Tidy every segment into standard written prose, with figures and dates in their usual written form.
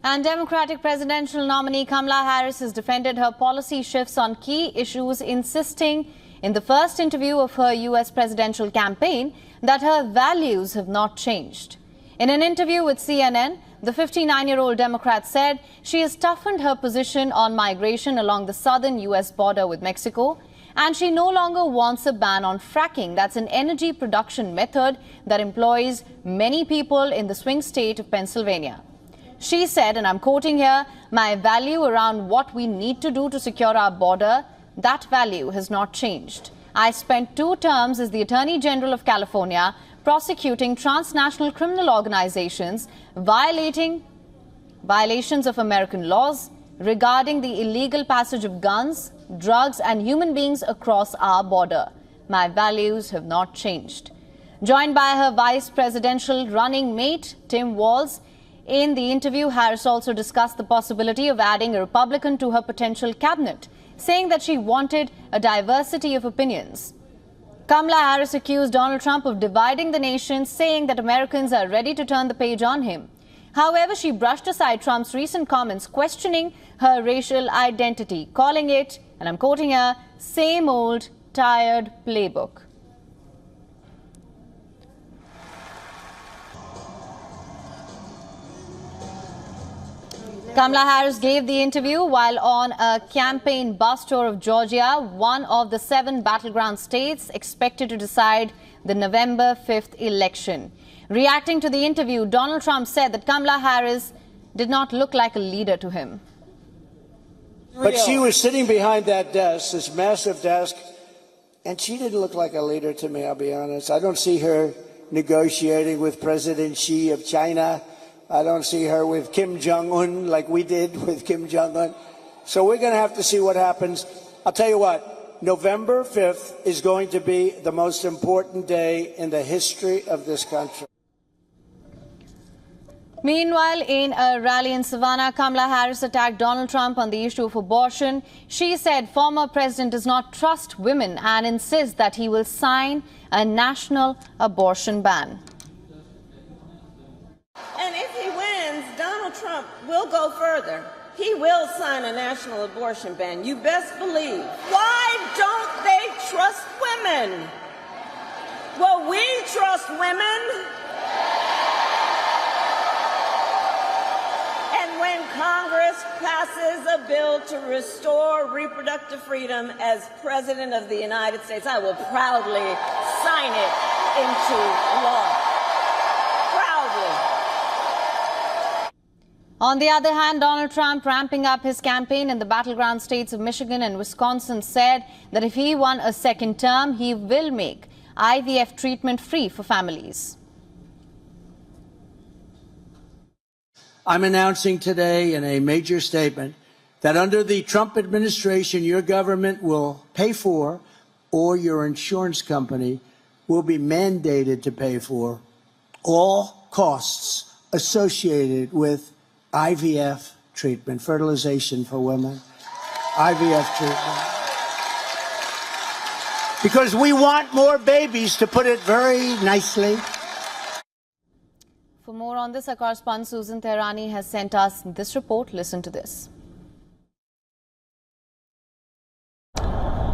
And Democratic presidential nominee Kamala Harris has defended her policy shifts on key issues, insisting in the first interview of her U.S. presidential campaign that her values have not changed. In an interview with CNN, the 59-year-old Democrat said she has toughened her position on migration along the southern U.S. border with Mexico, and she no longer wants a ban on fracking. That's an energy production method that employs many people in the swing state of Pennsylvania. She said, and I'm quoting here, "My value around what we need to do to secure our border, that value has not changed. I spent 2 terms as the Attorney General of California prosecuting transnational criminal organizations violations of American laws regarding the illegal passage of guns, drugs and human beings across our border. My values have not changed." Joined by her vice presidential running mate, Tim Walz, in the interview, Harris also discussed the possibility of adding a Republican to her potential cabinet, saying that she wanted a diversity of opinions. Kamala Harris accused Donald Trump of dividing the nation, saying that Americans are ready to turn the page on him. However, she brushed aside Trump's recent comments questioning her racial identity, calling it, and I'm quoting her, "same old, tired playbook." Kamala Harris gave the interview while on a campaign bus tour of Georgia, one of the 7 battleground states expected to decide the November 5th election. Reacting to the interview, Donald Trump said that Kamala Harris did not look like a leader to him. But she was sitting behind that desk, this massive desk, and she didn't look like a leader to me, I'll be honest. I don't see her negotiating with President Xi of China. I don't see her with Kim Jong-un like we did with Kim Jong-un. So we're going to have to see what happens. I'll tell you what, November 5th is going to be the most important day in the history of this country. Meanwhile, in a rally in Savannah, Kamala Harris attacked Donald Trump on the issue of abortion. She said former president does not trust women and insists that he will sign a national abortion ban. And if he wins, Donald Trump will go further. He will sign a national abortion ban. You best believe. Why don't they trust women? Well, we trust women. And when Congress passes a bill to restore reproductive freedom as President of the United States, I will proudly sign it into law. Proudly. On the other hand, Donald Trump, ramping up his campaign in the battleground states of Michigan and Wisconsin, said that if he won a second term, he will make IVF treatment free for families. I'm announcing today in a major statement that under the Trump administration, your government will pay for, or your insurance company will be mandated to pay for, all costs associated with IVF treatment, fertilization for women, IVF treatment. Because we want more babies, to put it very nicely. For more on this, our correspondent Susan Tehrani has sent us this report. Listen to this.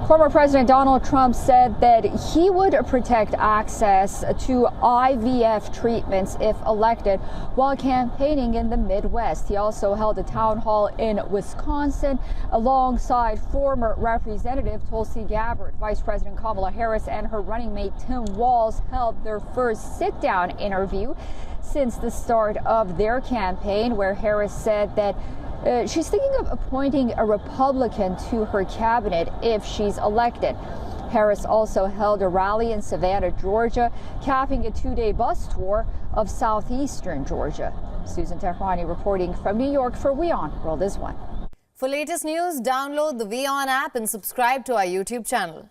Former President Donald Trump said that he would protect access to IVF treatments if elected while campaigning in the Midwest. He also held a town hall in Wisconsin alongside former Representative Tulsi Gabbard. Vice President Kamala Harris and her running mate Tim Walz held their first sit-down interview since the start of their campaign, where Harris said that she's thinking of appointing a Republican to her cabinet if she's elected. Harris also held a rally in Savannah, Georgia, capping a 2-day bus tour of southeastern Georgia. Susan Tehrani reporting from New York for WION World is One. For latest news, download the WION app and subscribe to our YouTube channel.